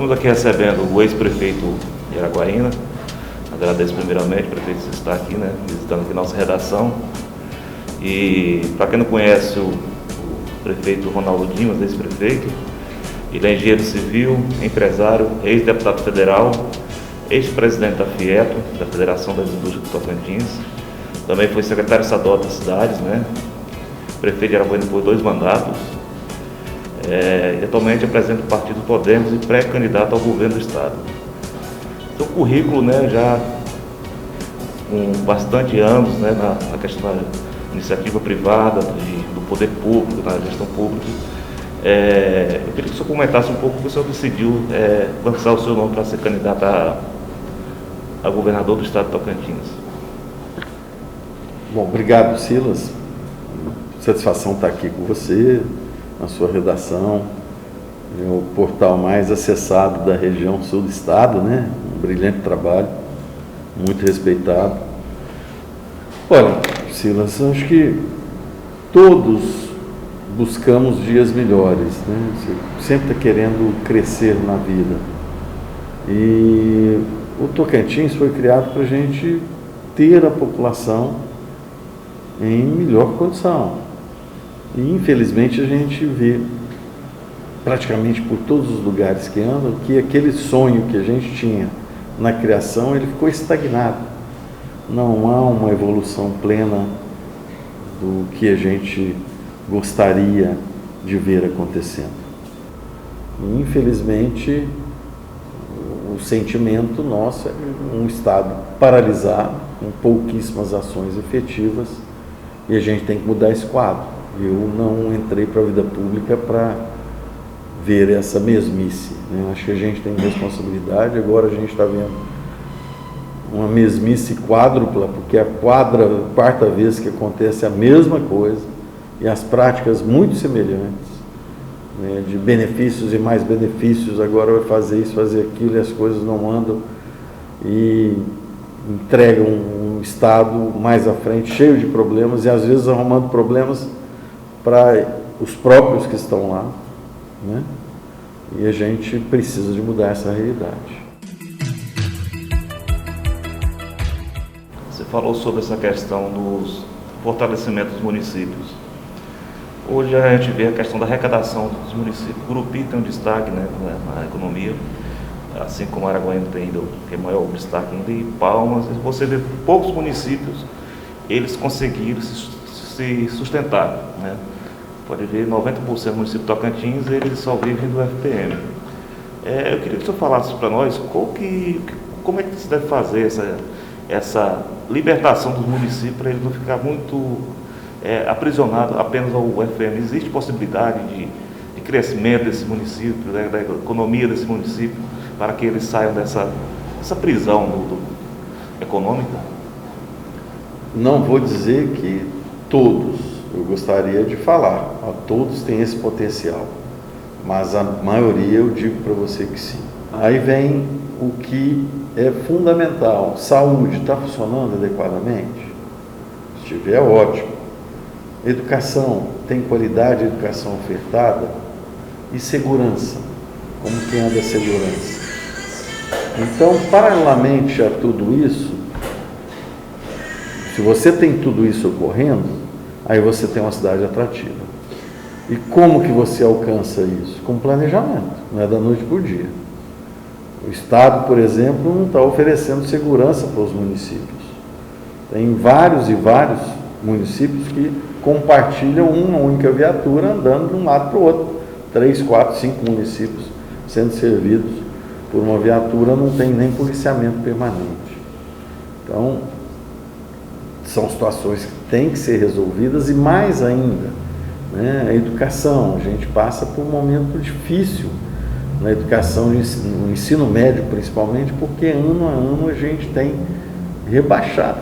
Estamos aqui recebendo o ex-prefeito de Araguaína. Agradeço primeiramente o prefeito por estar aqui, visitando aqui nossa redação. E para quem não conhece o prefeito Ronaldo Dimas, ex-prefeito, ele é engenheiro civil, empresário, ex-deputado federal, ex-presidente da FIETO, da Federação das Indústrias do Tocantins. Também foi secretário estadual das cidades, prefeito de Araguaína por 2 mandatos. E atualmente apresenta o partido Podemos e pré-candidato ao governo do estado. Seu currículo, já com bastante anos, na questão da iniciativa privada, do poder público, na gestão pública. Eu queria que o senhor comentasse um pouco porque o senhor decidiu lançar o seu nome para ser candidato a governador do estado de Tocantins. Bom, obrigado, Silas. Satisfação estar aqui com você, na sua redação, o portal mais acessado da região sul do estado, um brilhante trabalho, muito respeitado. Olha, Silas, acho que todos buscamos dias melhores, Você sempre está querendo crescer na vida. E o Tocantins foi criado para a gente ter a população em melhor condição. E infelizmente a gente vê praticamente por todos os lugares que andam que aquele sonho que a gente tinha na criação, ele ficou estagnado. Não há uma evolução plena do que a gente gostaria de ver acontecendo. E, infelizmente, o sentimento nosso é um estado paralisado, com pouquíssimas ações efetivas, e a gente tem que mudar esse quadro. Eu não entrei para a vida pública para ver essa mesmice. Acho que a gente tem responsabilidade. Agora a gente está vendo uma mesmice quádrupla, porque é a quarta vez que acontece a mesma coisa e as práticas muito semelhantes, de benefícios e mais benefícios. Agora vai fazer isso, fazer aquilo, e as coisas não andam e entregam um estado mais à frente cheio de problemas e às vezes arrumando problemas para os próprios que estão lá, E a gente precisa de mudar essa realidade. Você falou sobre essa questão dos fortalecimentos dos municípios. Hoje a gente vê a questão da arrecadação dos municípios. Gurupi tem um destaque, na economia, assim como Araguaína tem maior destaque ainda, e Palmas. Você vê poucos municípios, eles conseguiram se sustentar, Pode ver, 90% do município de Tocantins, eles só vivem do FPM. Eu queria que o senhor falasse para nós como é que se deve fazer essa libertação dos municípios para ele não ficar muito aprisionado apenas ao FPM. Existe possibilidade de crescimento desse município, da economia desse município, para que eles saiam dessa prisão econômica? Não vou dizer que todos. Eu gostaria de falar, todos têm esse potencial, mas a maioria eu digo para você que sim. Aí vem o que é fundamental: saúde está funcionando adequadamente? Se estiver, ótimo. Educação, tem qualidade de educação ofertada? E segurança, como que anda a segurança? Então, paralelamente a tudo isso, se você tem tudo isso ocorrendo, aí você tem uma cidade atrativa. E como que você alcança isso? Com planejamento, não é da noite para o dia. O Estado, por exemplo, não está oferecendo segurança para os municípios. Tem vários e vários municípios que compartilham uma única viatura andando de um lado para o outro. 3, 4, 5 municípios sendo servidos por uma viatura, não tem nem policiamento permanente. Então, são situações que têm que ser resolvidas, e mais ainda, a educação. A gente passa por um momento difícil na educação, no ensino médio principalmente, porque ano a ano a gente tem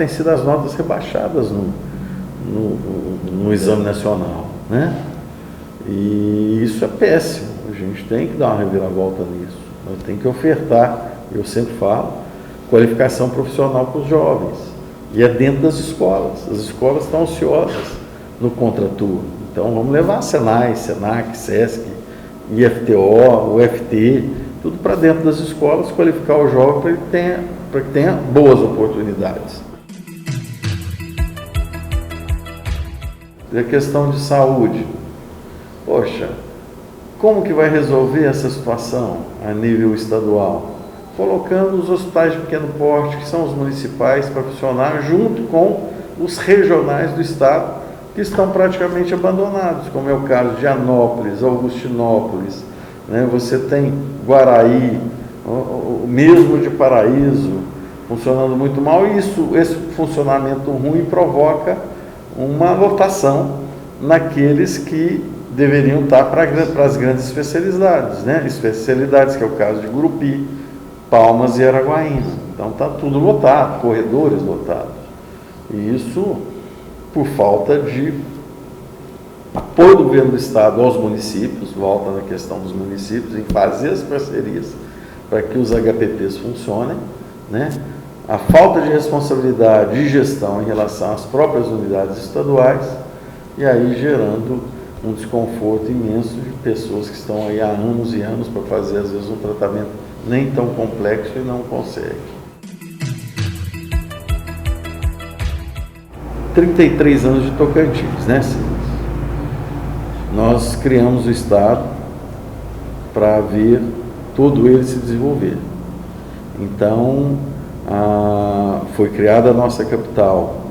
sido as notas rebaixadas no exame nacional, E isso é péssimo. A gente tem que dar uma reviravolta nisso. Tem que ofertar, eu sempre falo, qualificação profissional para os jovens. E é dentro das escolas. As escolas estão ansiosas no contraturno. Então vamos levar Senai, Senac, Sesc, IFTO, UFT, tudo para dentro das escolas, qualificar o jovem para que tenha boas oportunidades. E a questão de saúde. Poxa, como que vai resolver essa situação a nível estadual? Colocando os hospitais de pequeno porte, que são os municipais, para funcionar junto com os regionais do estado, que estão praticamente abandonados, como é o caso de Anópolis, Augustinópolis, né? Você tem Guaraí, o mesmo de Paraíso, funcionando muito mal, e esse funcionamento ruim provoca uma lotação naqueles que deveriam estar para as grandes especialidades, né? Especialidades, que é o caso de Gurupi, Palmas e Araguaína. Então está tudo lotado, corredores lotados. E isso por falta de apoio do governo do estado aos municípios, volta na questão dos municípios, em fazer as parcerias para que os HPPs funcionem, né? A falta de responsabilidade e gestão em relação às próprias unidades estaduais, e aí gerando um desconforto imenso de pessoas que estão aí há anos e anos para fazer, às vezes, um tratamento nem tão complexo e não consegue. 33 anos de Tocantins, né, Silas? Nós criamos o Estado para ver todo ele se desenvolver. Então, foi criada a nossa capital.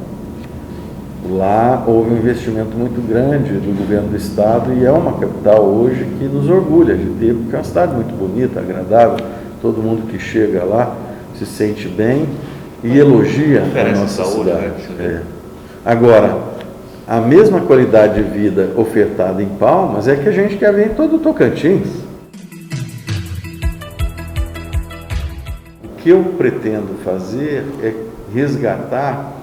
Lá houve um investimento muito grande do governo do estado e é uma capital hoje que nos orgulha de ter, porque é uma cidade muito bonita, agradável, todo mundo que chega lá se sente bem e elogia a nossa cidade. Né? Agora, a mesma qualidade de vida ofertada em Palmas é que a gente quer ver em todo o Tocantins. O que eu pretendo fazer é resgatar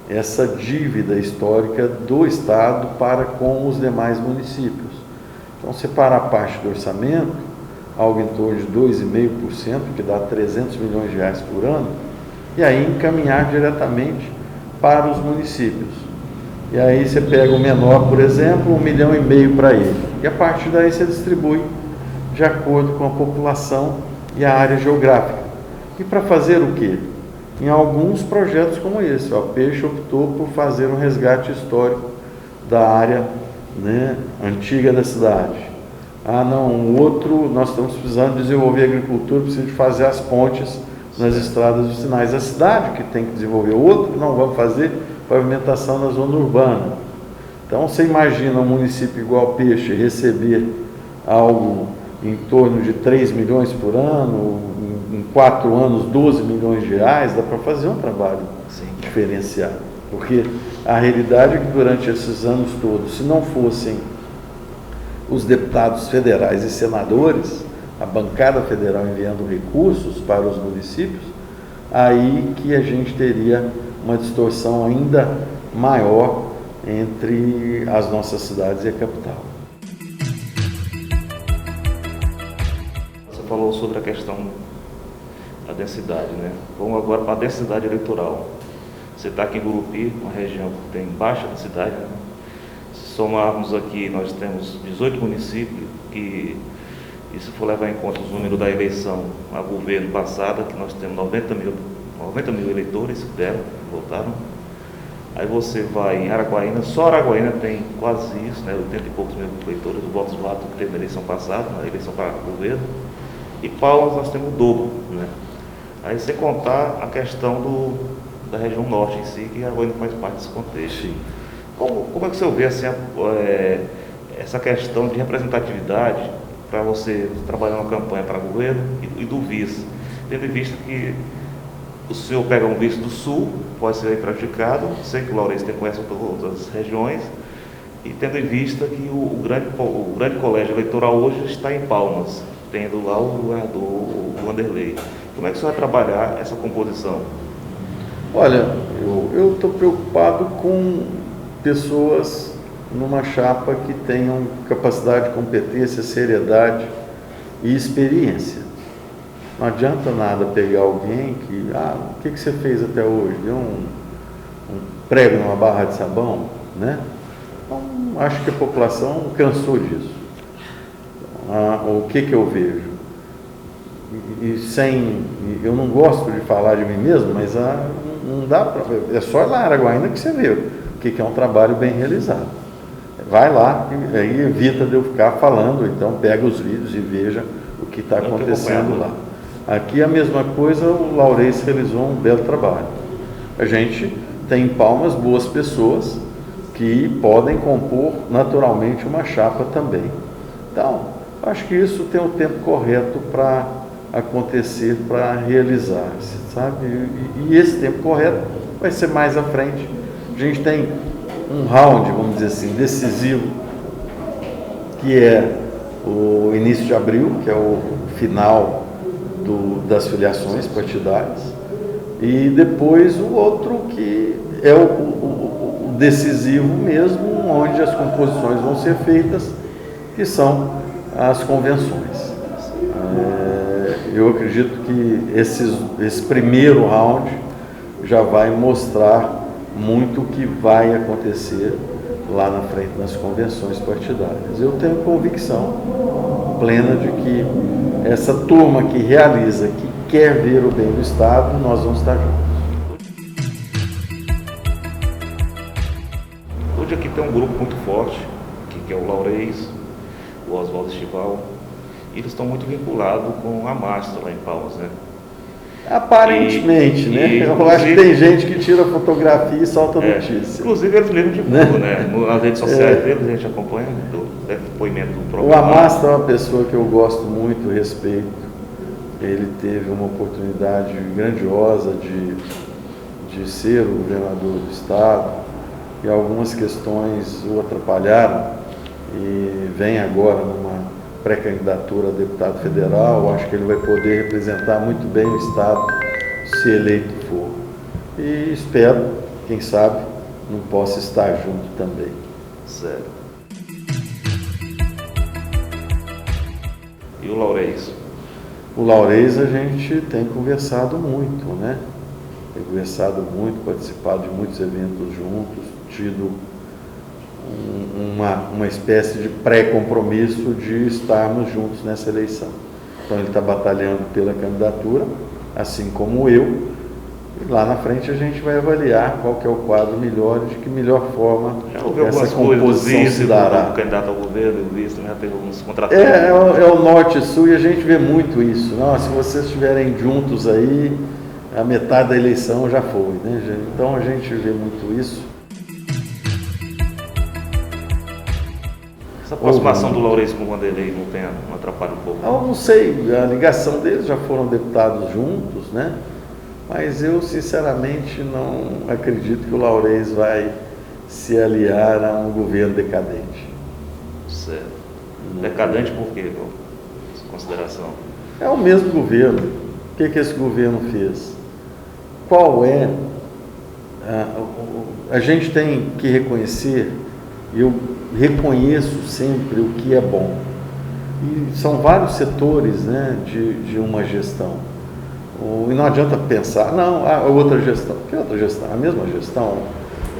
essa dívida histórica do Estado para com os demais municípios. Então, separar a parte do orçamento, algo em torno de 2,5%, que dá 300 milhões de reais por ano, e aí encaminhar diretamente para os municípios. E aí você pega o menor, por exemplo, 1,5 milhão para ele. E a partir daí você distribui de acordo com a população e a área geográfica. E para fazer o quê? Em alguns projetos como esse, a Peixe optou por fazer um resgate histórico da área, né, antiga da cidade. Não, o outro, nós estamos precisando desenvolver a agricultura, precisamos fazer as pontes nas estradas vicinais. A cidade que tem que desenvolver, o outro que não vamos fazer pavimentação na zona urbana. Então, você imagina um município igual Peixe receber algo em torno de 3 milhões por ano, em 4 anos, 12 milhões de reais, dá para fazer um trabalho diferenciado. Porque a realidade é que durante esses anos todos, se não fossem os deputados federais e senadores, a bancada federal enviando recursos para os municípios, aí que a gente teria uma distorção ainda maior entre as nossas cidades e a capital. Você falou sobre a questão da densidade, né? Vamos agora para a densidade eleitoral. Você está aqui em Gurupi, uma região que tem baixa densidade, né? Se somarmos aqui, nós temos 18 municípios que, e se for levar em conta os números da eleição a governo passada, que nós temos 90 mil eleitores que votaram. Aí você vai em Araguaína, só Araguaína tem quase isso, né? 80 e poucos mil eleitores do votos válidos que teve na eleição passada, na eleição para governo. E Palmas nós temos o dobro, né? Aí sem contar a questão da região norte em si, que Araguaína faz parte desse contexto. Sim. Como é que você vê assim, essa questão de representatividade para você trabalhar uma campanha para governo e do vice, tendo em vista que o senhor pega um vice do sul, pode ser aí prejudicado, sei que o Laurence tem conhece outras regiões, e tendo em vista que o grande colégio eleitoral hoje está em Palmas, tendo lá o governador, o Wanderley. Como é que o senhor vai trabalhar essa composição? Olha, eu estou preocupado com pessoas numa chapa que tenham capacidade, competência, seriedade e experiência. Não adianta nada pegar alguém que, o que você fez até hoje? Deu um prego numa barra de sabão, né? Então, acho que a população cansou disso. O que eu vejo? eu não gosto de falar de mim mesmo, mas não dá para, é só lá em Araguaína que você vê o que é um trabalho bem realizado. Vai lá, e aí evita de eu ficar falando, então pega os vídeos e veja o que está acontecendo lá. Aqui a mesma coisa, o Laurez realizou um belo trabalho. A gente tem em Palmas boas pessoas que podem compor naturalmente uma chapa também. Então, acho que isso tem o tempo correto para acontecer, para realizar, sabe? E esse tempo correto vai ser mais à frente. A gente tem um round, vamos dizer assim, decisivo, que é o início de abril, que é o final das filiações partidárias, e depois o outro que é o decisivo mesmo, onde as composições vão ser feitas, que são as convenções. Eu acredito que esse primeiro round já vai mostrar muito o que vai acontecer lá na frente nas convenções partidárias. Eu tenho convicção plena de que essa turma que realiza, que quer ver o bem do Estado, nós vamos estar juntos. Hoje aqui tem um grupo muito forte, que é o Laurez, o Oswaldo Estival, e eles estão muito vinculados com a Mastro lá em Palmas, né? Aparentemente, né? Eu acho que tem gente que tira fotografia e solta notícia. Inclusive eles mesmos divulgam, né? Nas redes sociais deles a gente acompanha o depoimento do próprio. O Amastro é uma pessoa que eu gosto muito, respeito. Ele teve uma oportunidade grandiosa de ser o governador do estado, e algumas questões o atrapalharam, e vem agora numa pré-candidatura a deputado federal. Acho que ele vai poder representar muito bem o estado se eleito for. E espero, quem sabe, não possa estar junto também. Sério. E o Laurez? O Laurez a gente tem conversado muito, né? Tem conversado muito, participado de muitos eventos juntos, tido uma espécie de pré-compromisso de estarmos juntos nessa eleição. Então ele está batalhando pela candidatura, assim como eu, e lá na frente a gente vai avaliar qual que é o quadro melhor e de que melhor forma essa composição se dará. O candidato ao governo, o vice, já teve alguns contratos. É o norte e sul, e a gente vê muito isso. Não, se vocês estiverem juntos aí, a metade da eleição já foi, né? Então a gente vê muito isso. Essa aproximação do Laurez com o Vanderlei não atrapalha um pouco? Eu não sei, a ligação deles, já foram deputados juntos, né? Mas eu, sinceramente, não acredito que o Laurez vai se aliar a um governo decadente. Certo. Decadente por quê, essa consideração? É o mesmo governo. O que esse governo fez? Qual é? A gente tem que reconhecer, eu reconheço sempre o que é bom. E são vários setores, né, de uma gestão. E não adianta pensar, não, a outra gestão. Que outra gestão? A mesma gestão.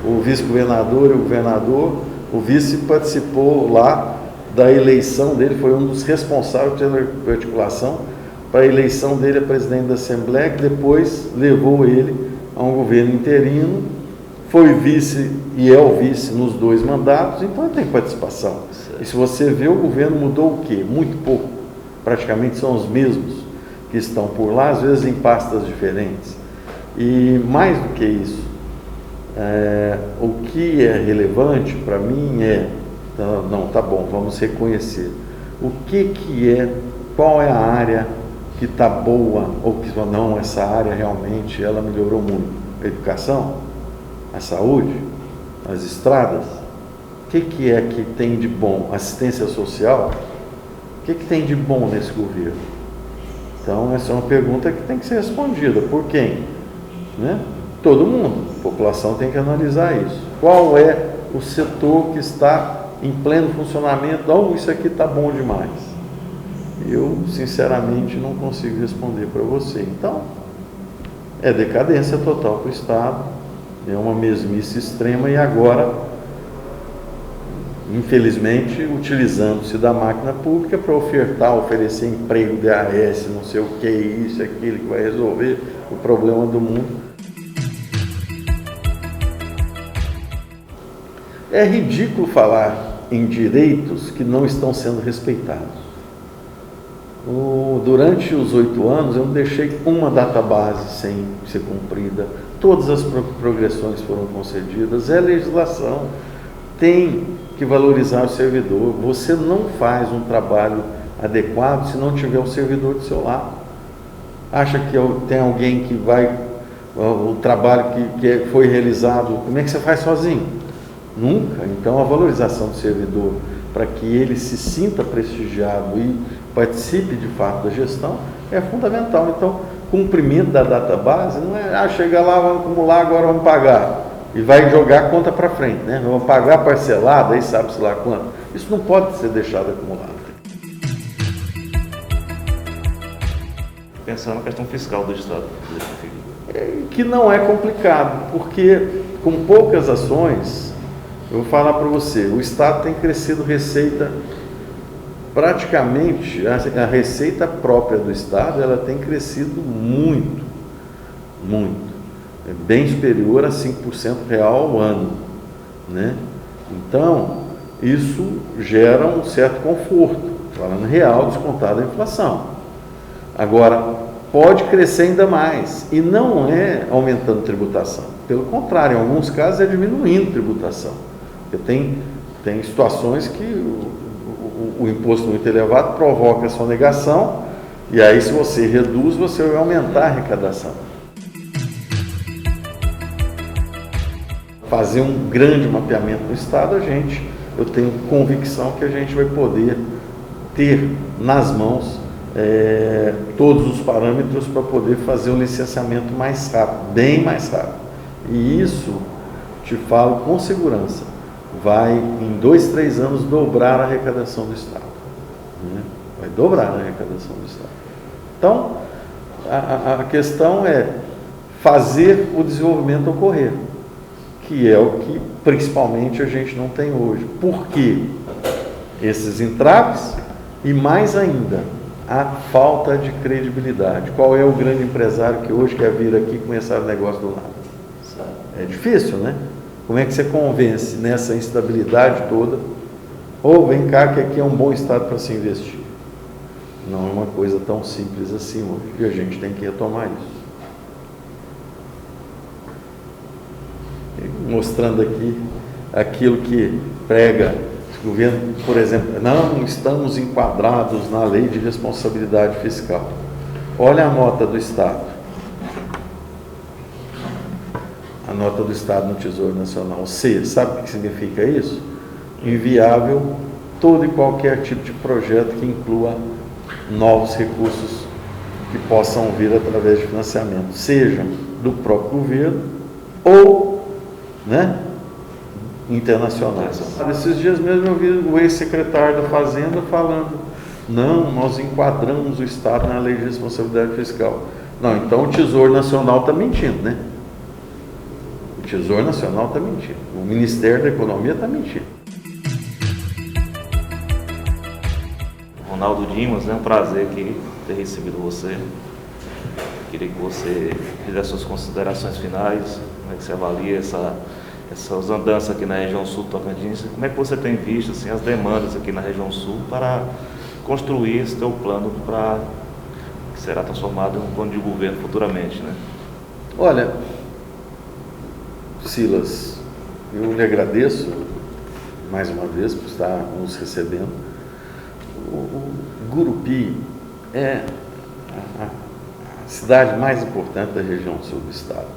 O vice-governador e o governador, o vice participou lá da eleição dele, foi um dos responsáveis pela articulação para a eleição dele a presidente da Assembleia, que depois levou ele a um governo interino, foi vice e é o vice nos 2 mandatos, então ele tem participação. E se você vê, o governo mudou o quê? Muito pouco. Praticamente são os mesmos que estão por lá, às vezes em pastas diferentes. E mais do que isso, o que é relevante para mim tá bom, vamos reconhecer. O que é, qual é a área que está boa, ou que não, essa área realmente ela melhorou muito? A educação, a saúde, as estradas, o que é que tem de bom? Assistência social, o que tem de bom nesse governo? Então, essa é uma pergunta que tem que ser respondida. Por quem? Né? Todo mundo. A população tem que analisar isso. Qual é o setor que está em pleno funcionamento? Oh, isso aqui está bom demais. Eu, sinceramente, não consigo responder para você. Então, é decadência total para o Estado, é uma mesmice extrema, e agora infelizmente, utilizando-se da máquina pública para oferecer emprego, DAS, não sei o que, isso, aquilo, que vai resolver o problema do mundo. É ridículo falar em direitos que não estão sendo respeitados. Durante os 8 anos, eu não deixei uma database sem ser cumprida, todas as progressões foram concedidas, é legislação, tem que valorizar o servidor. Você não faz um trabalho adequado se não tiver o servidor do seu lado. Acha que tem alguém que vai, o trabalho que foi realizado, como é que você faz sozinho? Nunca. Então a valorização do servidor, para que ele se sinta prestigiado e participe de fato da gestão, é fundamental. Então, cumprimento da database não é, chega lá, vamos acumular, agora vamos pagar. E vai jogar a conta para frente, né? Vamos pagar parcelado, aí sabe-se lá quanto. Isso não pode ser deixado acumulado. Pensando na questão fiscal do Estado. Que não é complicado, porque com poucas ações, eu vou falar para você, o Estado tem crescido receita, praticamente, a receita própria do Estado, ela tem crescido muito, muito. É bem superior a 5% real ao ano, né? Então, isso gera um certo conforto, falando real, descontado a inflação. Agora, pode crescer ainda mais, e não é aumentando tributação, pelo contrário, em alguns casos é diminuindo tributação, porque tem situações que o imposto muito elevado provoca a sonegação, e aí se você reduz, você vai aumentar a arrecadação. Fazer um grande mapeamento do Estado, eu tenho convicção que a gente vai poder ter nas mãos todos os parâmetros para poder fazer um licenciamento mais rápido, bem mais rápido. E isso, te falo com segurança, vai em 2, 3 anos dobrar a arrecadação do Estado, né? Vai dobrar a arrecadação do Estado. Então, a questão é fazer o desenvolvimento ocorrer, que é o que principalmente a gente não tem hoje. Por quê? Esses entraves e, mais ainda, a falta de credibilidade. Qual é o grande empresário que hoje quer vir aqui e começar o negócio do nada? É difícil, né? Como é que você convence nessa instabilidade toda? Ou vem cá que aqui é um bom estado para se investir. Não é uma coisa tão simples assim hoje, e a gente tem que retomar isso. Mostrando aqui aquilo que prega o governo, por exemplo, não estamos enquadrados na lei de responsabilidade fiscal. Olha a nota do Estado. A nota do Estado no Tesouro Nacional. C, sabe o que significa isso? Inviável todo e qualquer tipo de projeto que inclua novos recursos que possam vir através de financiamento, seja do próprio governo ou, né, internacionais. Esses dias mesmo eu vi o ex-secretário da Fazenda falando, não, nós enquadramos o Estado na lei de responsabilidade fiscal. Não, então o Tesouro Nacional está mentindo, né? O Tesouro Nacional está mentindo. O Ministério da Economia está mentindo. Ronaldo Dimas, é um prazer aqui ter recebido você. Queria que você fizesse suas considerações finais, como é que você avalia essas andanças aqui na região sul do Tocantins, como é que você tem visto assim, as demandas aqui na região sul para construir esse teu plano para que será transformado em um plano de governo futuramente, né? Olha, Silas, eu lhe agradeço mais uma vez por estar nos recebendo. O Gurupi é a cidade mais importante da região sul do estado.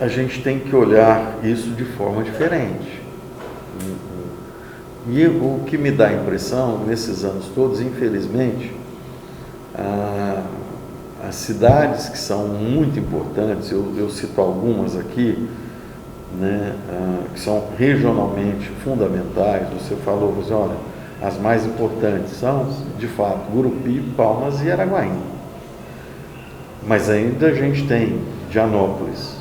A gente tem que olhar isso de forma diferente. E o que me dá a impressão, nesses anos todos, infelizmente, as cidades que são muito importantes, eu cito algumas aqui, né, que são regionalmente fundamentais, você falou, olha, as mais importantes são, de fato, Gurupi, Palmas e Araguaína. Mas ainda a gente tem Dianópolis,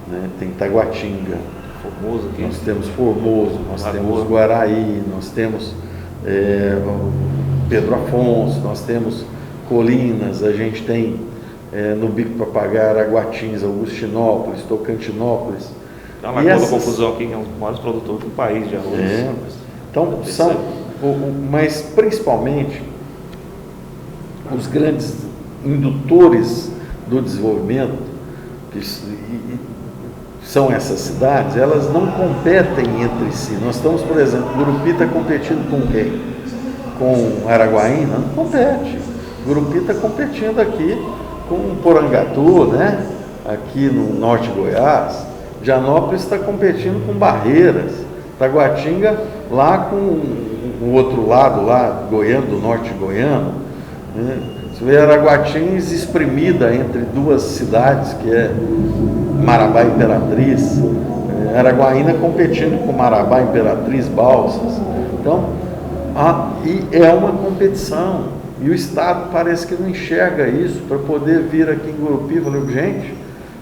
né, tem Taguatinga, Formoso aqui. Nós temos Formoso, nós temos Guaraí, nós temos Pedro Afonso, nós temos Colinas, a gente tem no Bico Papagaio, Araguatins, Augustinópolis, Tocantinópolis. Tem uma Lagoa da Confusão aqui, que é um dos maiores produtores do país de arroz. Então, mas principalmente os grandes indutores do desenvolvimento, que são essas cidades, elas não competem entre si. Nós estamos, por exemplo, Gurupi está competindo com quem? Com Araguaína? Não compete. Gurupi está competindo aqui com Porangatu, né? Aqui no norte de Goiás. Janópolis está competindo com Barreiras. Taguatinga lá com o outro lado, lá Goiânia, do norte de Goiânia. Né? Você vê Araguatins espremida entre duas cidades, que é Marabá e Imperatriz, Araguaína competindo com Marabá, Imperatriz, Balsas. Então, e é uma competição. E o Estado parece que não enxerga isso para poder vir aqui em Gurupi e falar, gente,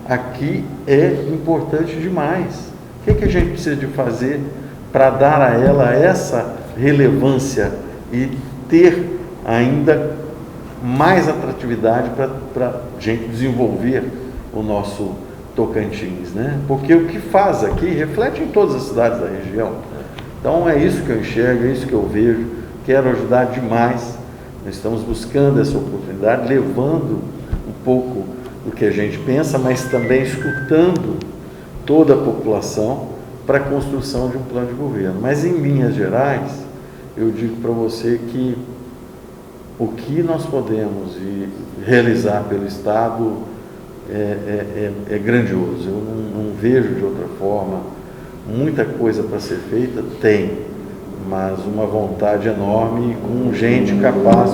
aqui é importante demais. O que a gente precisa de fazer para dar a ela essa relevância e ter ainda mais atratividade para a gente desenvolver o nosso Tocantins, né? Porque o que faz aqui reflete em todas as cidades da região. Então é isso que eu enxergo, é isso que eu vejo, quero ajudar demais. Nós estamos buscando essa oportunidade, levando um pouco do que a gente pensa, mas também escutando toda a população para a construção de um plano de governo. Mas em linhas gerais, eu digo para você que o que nós podemos realizar pelo Estado é grandioso. Eu não vejo de outra forma. Muita coisa para ser feita tem, mas uma vontade enorme com gente capaz,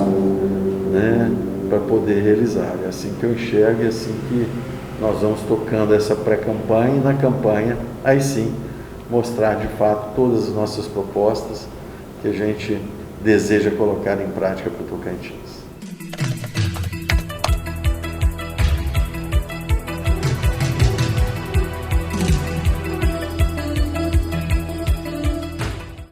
né, para poder realizar. É assim que eu enxergo e é assim que nós vamos tocando essa pré-campanha e na campanha, aí sim, mostrar de fato todas as nossas propostas que a gente deseja colocar em prática para o Tocantins.